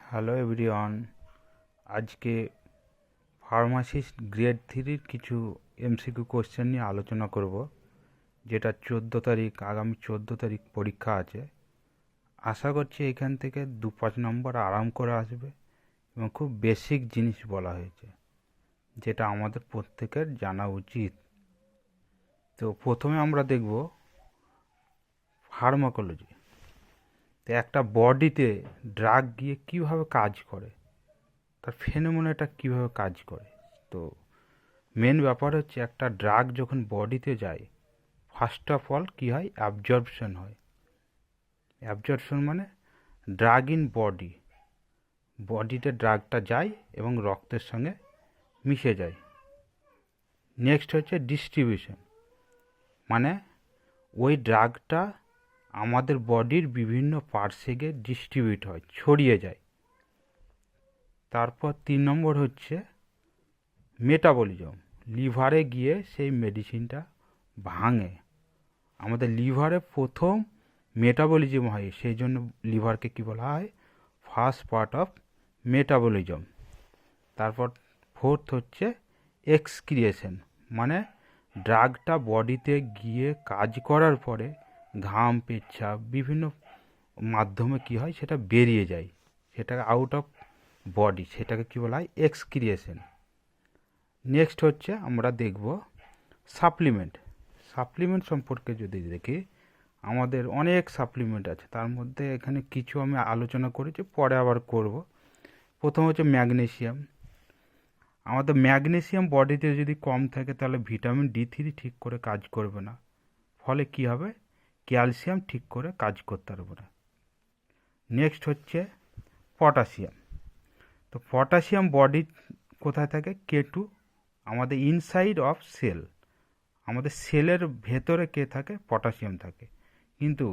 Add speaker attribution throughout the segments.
Speaker 1: Hello everyone. আজকে pharmacist grade 3-র কিছু MCQ question নিয়ে আলোচনা করব, যেটা আগামী 14 তারিখ পরীক্ষা আছে। আশা করছি এখান থেকে 2-5 নম্বর আরাম করে আসবে এবং খুব বেসিক জিনিস বলা হয়েছে, যেটা আমাদের প্রত্যেকের জানা উচিত। তো প্রথমে আমরা দেখব ফার্মাকোলজি। তো একটা বডিতে ড্রাগ গিয়ে কীভাবে কাজ করে, তার ফেনোমেনাটা কীভাবে কাজ করে। তো মেন ব্যাপার হচ্ছে, একটা ড্রাগ যখন বডিতে যায়, ফার্স্ট অফ অল কী হয়, অ্যাবজর্পশন হয়। অ্যাবজর্পশন মানে ড্রাগ ইন বডিতে ড্রাগটা যায় এবং রক্তের সঙ্গে মিশে যায়। নেক্সট হচ্ছে ডিস্ট্রিবিউশন, মানে ওই ড্রাগটা আমাদের বডির বিভিন্ন পার্টসে গিয়ে ডিস্ট্রিবিউট হয়, ছড়িয়ে যায়। তারপর 3 নম্বর হচ্ছে মেটাবলিজম, লিভারে গিয়ে সেই মেডিসিনটা ভাঙে। আমাদের লিভারে প্রথম মেটাবলিজম হয়, সেই জন্য লিভারকে কী বলা হয়, ফার্স্ট পার্ট অফ মেটাবলিজম। তারপর ফোর্থ হচ্ছে এক্সক্রিয়েশন, মানে ড্রাগটা বডিতে গিয়ে কাজ করার পরে ঘাম, পেচ্ছাপ বিভিন্ন মাধ্যমে কী হয়, সেটা বেরিয়ে যায়, সেটাকে আউট অফ বডি, সেটাকে কী বলা হয়, এক্সক্রিয়েশন। নেক্সট হচ্ছে আমরা দেখব সাপ্লিমেন্ট সম্পর্কে যদি দেখি, আমাদের অনেক সাপ্লিমেন্ট আছে, তার মধ্যে এখানে কিছু আমি আলোচনা করেছি, পরে আবার করব। প্রথম হচ্ছে ম্যাগনেসিয়াম। আমাদের ম্যাগনেসিয়াম বডিতে যদি কম থাকে, তাহলে ভিটামিন D3 ঠিক করে কাজ করবে না, ফলে কি হবে, ক্যালসিয়াম ঠিক করে কাজ করতে পারবে না। নেক্সট হচ্ছে পটাশিয়াম। তো পটাশিয়াম বডি কোথায় থাকে, K2, আমাদের ইনসাইড অফ সেল, আমাদের সেলের ভেতরে কে থাকে, পটাশিয়াম থাকে। কিন্তু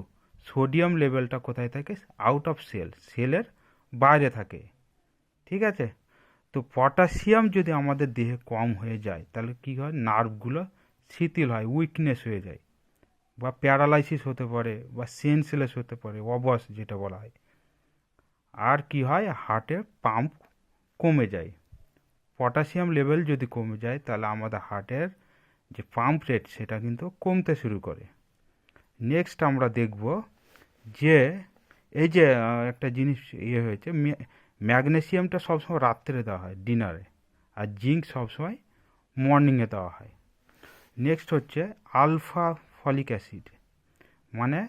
Speaker 1: সোডিয়াম লেভেলটা কোথায় থাকে, আউট অফ সেলের বাইরে থাকে। ঠিক আছে। তো পটাশিয়াম যদি আমাদের দেহে কম হয়ে যায়, তাহলে কী হয়, নার্ভগুলো শিথিল হয়, উইকনেস হয়ে যায়, বা প্যারালাইসিস হতে পারে, বা সেন্সলেস হতে পারে, অবশ যেটা বলা হয়। আর কি হয়, হার্টের পাম্প কমে যায়। পটাশিয়াম লেভেল যদি কমে যায়, তাহলে আমাদের হার্টের যে পাম্প রেট, সেটা কিন্তু কমতে শুরু করে। নেক্সট আমরা দেখব যে এই যে একটা জিনিস হয়েছে, ম্যাগনেসিয়ামটা সবসময় রাত্রে দেওয়া হয়, ডিনারে, আর জিঙ্ক সবসময় মর্নিংয়ে দেওয়া হয়। নেক্সট হচ্ছে আলফা ফলিক অ্যাসিড, মানে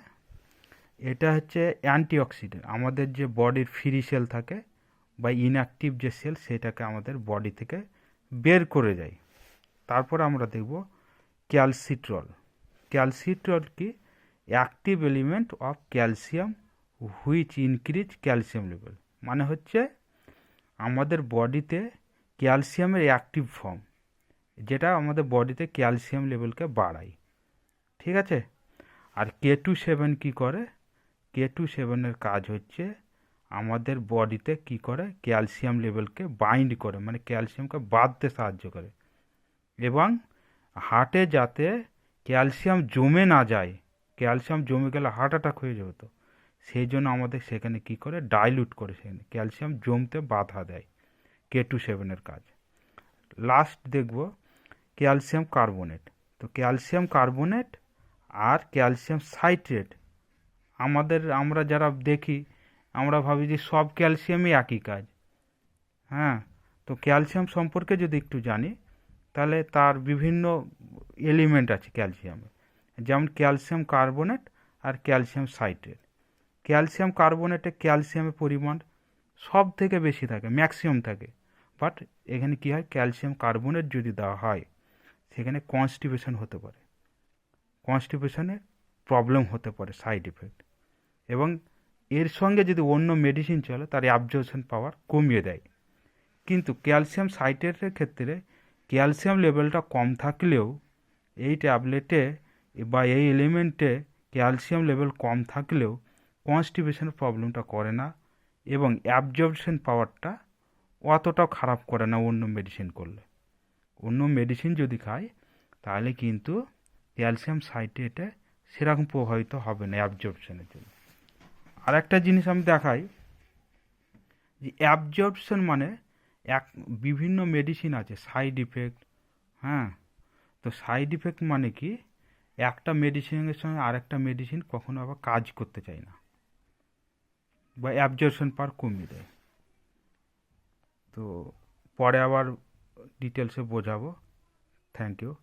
Speaker 1: এটা হচ্ছে অ্যান্টিঅক্সিডেন্ট, আমাদের যে বডির ফ্রি সেল থাকে বা ইনঅ্যাক্টিভ যে সেল, সেটাকে আমাদের বডি থেকে বের করে দেয়। তারপর আমরা দেখব ক্যালসিট্রল কি, active element of calcium which increase calcium level, মানে হচ্ছে আমাদের বডিতে ক্যালসিয়ামের অ্যাক্টিভ ফর্ম, যেটা আমাদের বডিতে ক্যালসিয়াম লেভেলকে বাড়ায়। ঠিক আছে। আর K27 কি করে, K27-এর কাজ হচ্ছে আমাদের বডিতে কি করে, ক্যালসিয়াম লেভেলকে বাইন্ড করে, মানে ক্যালসিয়ামকে বাঁধতে সাহায্য করে, এবং হার্টে যাতে ক্যালসিয়াম জমে না যায়, ক্যালসিয়াম জমে গেলে হার্ট অ্যাটাক হয়ে যেত, সেই জন্য আমাদের সেখানে কি করে, ডাইলুট করে, সেখানে ক্যালসিয়াম জমতে বাধা দেয়, K27-এর কাজ। লাস্ট দেখব ক্যালসিয়াম কার্বনেট। তো ক্যালসিয়াম কার্বনেট আর ক্যালসিয়াম সাইট্রেট, আমরা যারা দেখি, আমরা ভাবি যে সব ক্যালসিয়ামই একই কাজ। হ্যাঁ। তো ক্যালসিয়াম সম্পর্কে যদি একটু জানি, তাহলে তার বিভিন্ন এলিমেন্ট আছে ক্যালসিয়ামে, যেমন ক্যালসিয়াম কার্বনেট আর ক্যালসিয়াম সাইট্রেট। ক্যালসিয়াম কার্বনেটে ক্যালসিয়ামের পরিমাণ সব থেকে বেশি থাকে, ম্যাক্সিমাম থাকে। বাট এখানে কি হয়, ক্যালসিয়াম কার্বনেট যদি দেওয়া হয়, সেখানে কনস্টিপেশন হতে পারে, কনস্টিপেশনের প্রবলেম হতে পারে, সাইড এফেক্ট। এবং এর সঙ্গে যদি অন্য মেডিসিন চলে, তার অ্যাবজর্পশন পাওয়ার কমিয়ে দেয়। কিন্তু ক্যালসিয়াম সাইট্রেটের ক্ষেত্রে ক্যালসিয়াম লেভেলটা কম থাকলেও, এই ট্যাবলেটে বা এই এলিমেন্টে ক্যালসিয়াম লেভেল কম থাকলেও কনস্টিপেশনের প্রবলেমটা করে না, এবং অ্যাবজর্পশন পাওয়ারটা অতটাও খারাপ করে না অন্য মেডিসিন করলে। অন্য মেডিসিন যদি খায়, তাহলে কিন্তু ক্যালসিয়াম সাইট্রেটে সেরকম প্রভাবিত হবে না অ্যাবজর্পশনের জন্য। আর একটা জিনিস আমি দেখাই, যে অ্যাবজর্পশন মানে এক বিভিন্ন মেডিসিন আছে সাইড ইফেক্ট, হ্যাঁ, তো সাইড ইফেক্ট মানে কি, একটা মেডিসিনের সঙ্গে আরেকটা মেডিসিন কখনো আবার কাজ করতে চায় না বা অ্যাবজর্পশন পাওয়ার কমিয়ে দেয়। তো পরে আবার ডিটেলসে বোঝাবো। Thank you.